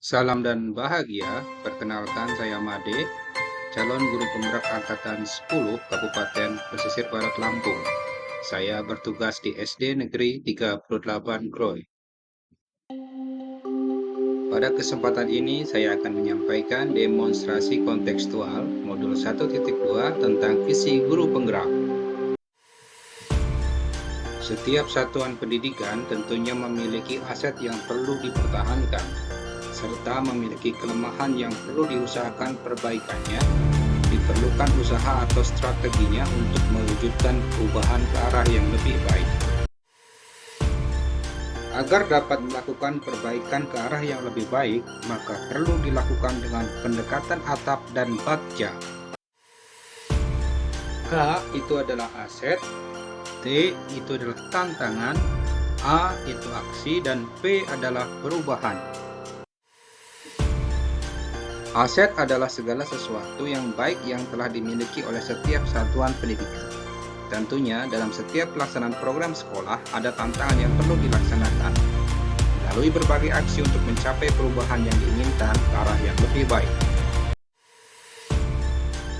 Salam dan bahagia, perkenalkan saya Made, calon guru penggerak angkatan 10 Kabupaten Pesisir Barat Lampung. Saya bertugas di SD Negeri 38 Kroy. Pada kesempatan ini saya akan menyampaikan demonstrasi kontekstual modul 1.2 tentang visi guru penggerak. Setiap satuan pendidikan tentunya memiliki aset yang perlu dipertahankan, serta memiliki kelemahan yang perlu diusahakan perbaikannya. Diperlukan usaha atau strateginya untuk mewujudkan perubahan ke arah yang lebih baik. Agar dapat melakukan perbaikan ke arah yang lebih baik, maka perlu dilakukan dengan pendekatan atap dan bagja. K itu adalah aset, T itu adalah tantangan, A itu aksi, dan P adalah perubahan. Aset adalah segala sesuatu yang baik yang telah dimiliki oleh setiap satuan pendidikan. Tentunya dalam setiap pelaksanaan program sekolah ada tantangan yang perlu dilaksanakan melalui berbagai aksi untuk mencapai perubahan yang diinginkan ke arah yang lebih baik.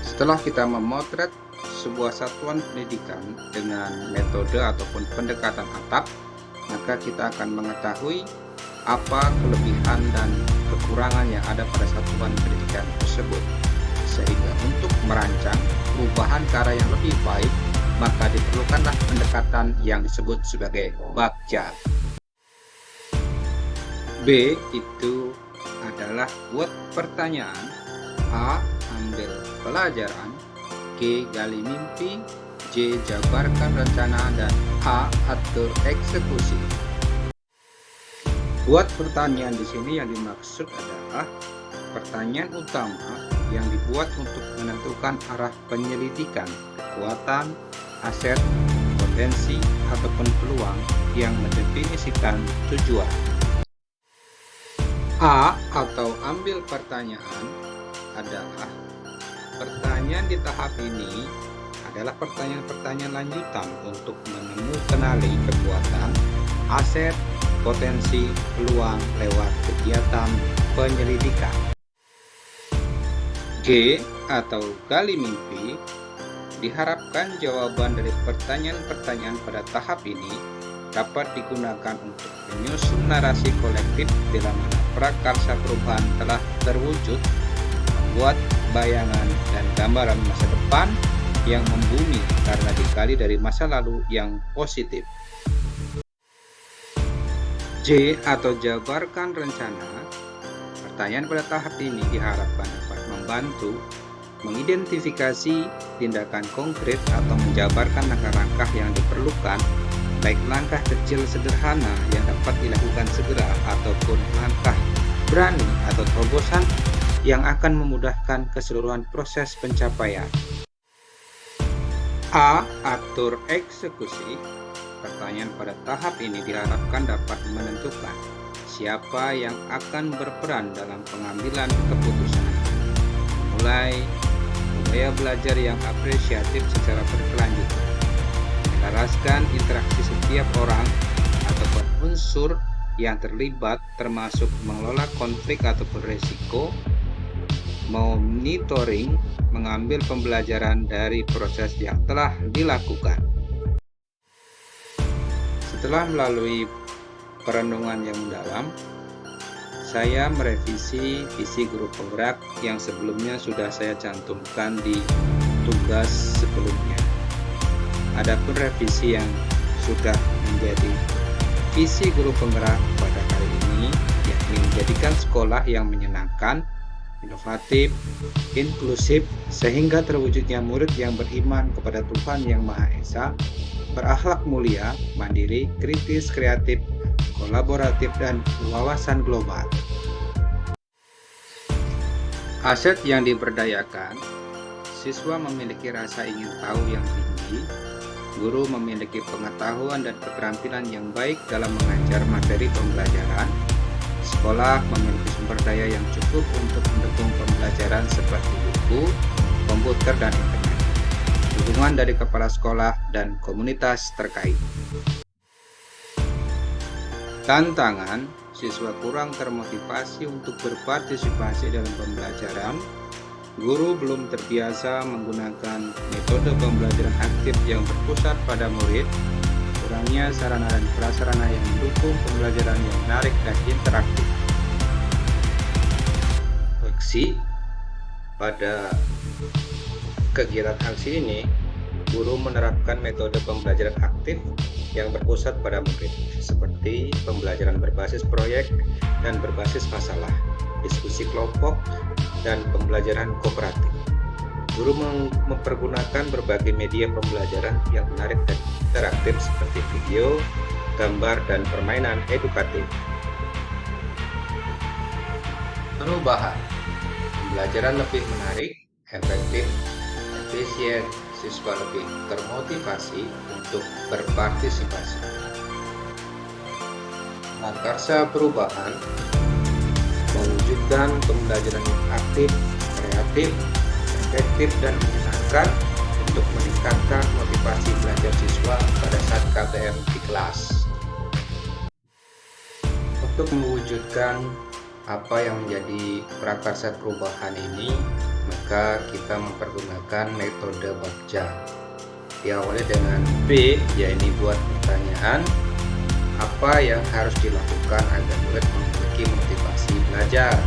Setelah kita memotret sebuah satuan pendidikan dengan metode ataupun pendekatan atap, maka kita akan mengetahui apa kelebihan dan kekurangan yang ada pada satuan pendidikan tersebut. Sehingga untuk merancang perubahan ke arah yang lebih baik, maka diperlukanlah pendekatan yang disebut sebagai bagja. B itu adalah buat pertanyaan, A ambil pelajaran, G gali mimpi, J jabarkan rencana, dan H atur eksekusi. Buat pertanyaan di sini yang dimaksud adalah pertanyaan utama yang dibuat untuk menentukan arah penyelidikan, kekuatan, aset, potensi, ataupun peluang yang mendefinisikan tujuan. A atau ambil pertanyaan adalah pertanyaan di tahap ini adalah pertanyaan-pertanyaan lanjutan untuk mengenali kekuatan, aset, potensi, peluang lewat kegiatan penyelidikan. G atau gali mimpi diharapkan jawaban dari pertanyaan-pertanyaan pada tahap ini dapat digunakan untuk menyusun narasi kolektif bila mana prakarsa perubahan telah terwujud, membuat bayangan dan gambaran masa depan yang membumi karena digali dari masa lalu yang positif. J atau jabarkan rencana. Pertanyaan pada tahap ini diharapkan dapat membantu mengidentifikasi tindakan konkret atau menjabarkan langkah-langkah yang diperlukan, baik langkah kecil sederhana yang dapat dilakukan segera ataupun langkah berani atau terobosan yang akan memudahkan keseluruhan proses pencapaian. A. Atur eksekusi. Pertanyaan pada tahap ini diharapkan dapat menentukan siapa yang akan berperan dalam pengambilan keputusan, mulai budaya belajar yang apresiatif secara berkelanjutan, menyelaraskan interaksi setiap orang ataupun unsur yang terlibat termasuk mengelola konflik ataupun risiko, monitoring, mengambil pembelajaran dari proses yang telah dilakukan. Setelah melalui perenungan yang mendalam, saya merevisi visi guru penggerak yang sebelumnya sudah saya cantumkan di tugas sebelumnya. Adapun revisi yang sudah menjadi visi guru penggerak pada kali ini, yakni menjadikan sekolah yang menyenangkan, inovatif, inklusif, sehingga terwujudnya murid yang beriman kepada Tuhan Yang Maha Esa, berakhlak mulia, mandiri, kritis, kreatif, kolaboratif, dan wawasan global. Aset yang diberdayakan, siswa memiliki rasa ingin tahu yang tinggi, guru memiliki pengetahuan dan keterampilan yang baik dalam mengajar materi pembelajaran, sekolah memiliki sumber daya yang cukup untuk mendukung pembelajaran seperti buku, komputer, dan internet. Dukungan dari kepala sekolah dan komunitas terkait. Tantangan, siswa kurang termotivasi untuk berpartisipasi dalam pembelajaran, guru belum terbiasa menggunakan metode pembelajaran aktif yang berpusat pada murid, kurangnya sarana dan prasarana yang mendukung pembelajaran yang menarik dan interaktif. Aksi. Pada kegiatan aksi ini, guru menerapkan metode pembelajaran aktif yang berpusat pada murid, seperti pembelajaran berbasis proyek dan berbasis masalah, diskusi kelompok, dan pembelajaran kooperatif. Guru mempergunakan berbagai media pembelajaran yang menarik dan interaktif seperti video, gambar, dan permainan edukatif. Perubahan. Pembelajaran lebih menarik, efektif, efisien, siswa lebih termotivasi untuk berpartisipasi. Prakarsa perubahan mewujudkan pembelajaran yang aktif, kreatif, efektif, dan menyenangkan untuk meningkatkan motivasi belajar siswa pada saat KBM di kelas. Untuk mewujudkan apa yang menjadi prakarsa perubahan ini, maka kita mempergunakan metode Bagja. Diawali dengan B, yaitu buat pertanyaan, apa yang harus dilakukan agar murid memiliki motivasi belajar?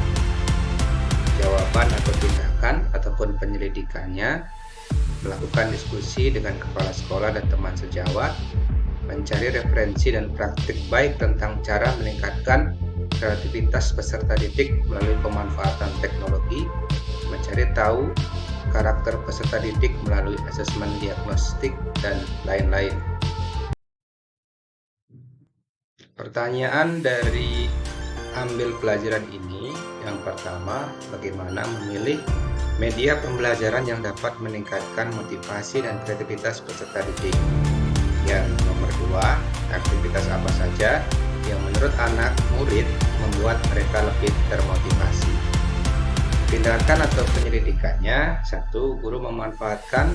Jawaban atau tindakan ataupun penyelidikannya, melakukan diskusi dengan kepala sekolah dan teman sejawat, mencari referensi dan praktik baik tentang cara meningkatkan kreativitas peserta didik melalui pemanfaatan teknologi, mencari tahu karakter peserta didik melalui asesmen diagnostik, dan lain-lain. Pertanyaan dari ambil pelajaran ini, yang pertama, bagaimana memilih media pembelajaran yang dapat meningkatkan motivasi dan kreativitas peserta didik. Yang nomor 2, aktivitas apa saja yang menurut anak murid membuat mereka lebih termotivasi. Tindakan atau penyelidikannya, 1. Guru memanfaatkan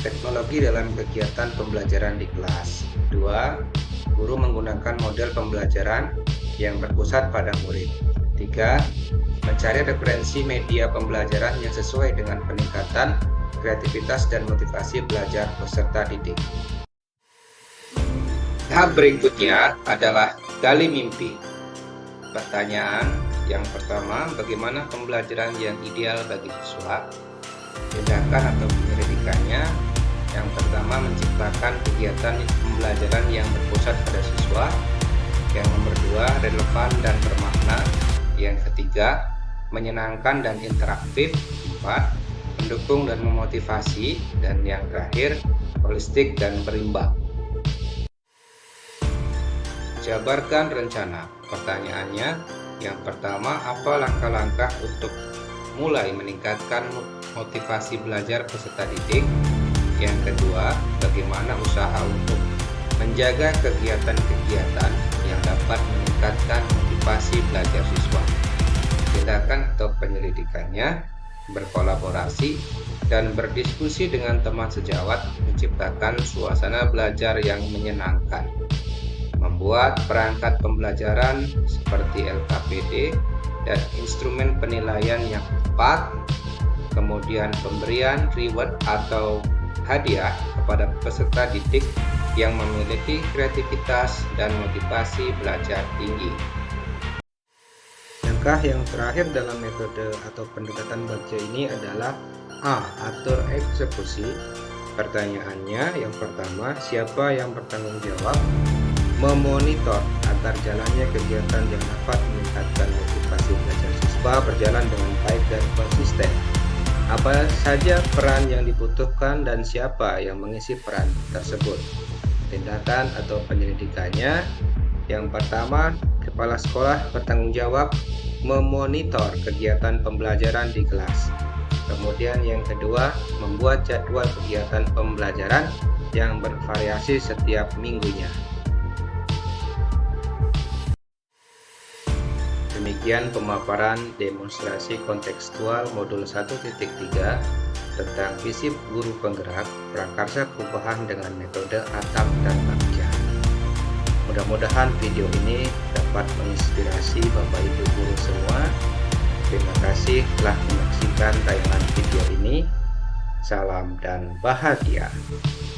teknologi dalam kegiatan pembelajaran di kelas. 2. Guru menggunakan model pembelajaran yang berpusat pada murid. 3. Mencari referensi media pembelajaran yang sesuai dengan peningkatan kreativitas dan motivasi belajar peserta didik. Tahap berikutnya adalah gali mimpi. Pertanyaan yang pertama, bagaimana pembelajaran yang ideal bagi siswa? Tindakan atau penyelidikannya, yang pertama, menciptakan kegiatan pembelajaran yang berpusat pada siswa. Yang nomor 2, relevan dan bermakna. Yang ketiga, menyenangkan dan interaktif. 4, mendukung dan memotivasi. Dan yang terakhir, holistik dan berimbang. Jabarkan rencana. Pertanyaannya, yang pertama, apa langkah-langkah untuk mulai meningkatkan motivasi belajar peserta didik? Yang kedua, bagaimana usaha untuk menjaga kegiatan-kegiatan yang dapat meningkatkan motivasi belajar siswa? Tindakan atau penyelidikannya, berkolaborasi dan berdiskusi dengan teman sejawat menciptakan suasana belajar yang menyenangkan. Membuat perangkat pembelajaran seperti LKPD dan instrumen penilaian yang tepat, kemudian pemberian reward atau hadiah kepada peserta didik yang memiliki kreativitas dan motivasi belajar tinggi. Langkah yang terakhir dalam metode atau pendekatan Bagja ini adalah A. Atur eksekusi. Pertanyaannya, yang pertama, siapa yang bertanggung jawab memonitor agar jalannya kegiatan yang dapat meningkatkan motivasi belajar siswa berjalan dengan baik dan konsisten? Apa saja peran yang dibutuhkan dan siapa yang mengisi peran tersebut? Tindakan atau penyelidikannya, yang pertama, kepala sekolah bertanggung jawab memonitor kegiatan pembelajaran di kelas. Kemudian yang kedua, membuat jadwal kegiatan pembelajaran yang bervariasi setiap minggunya. Demikian pemaparan demonstrasi kontekstual modul 1.3 tentang visi guru penggerak prakarsa perubahan dengan metode ATAP dan Bagja. Mudah-mudahan video ini dapat menginspirasi Bapak Ibu guru semua. Terima kasih telah menyaksikan tayangan video ini. Salam dan bahagia.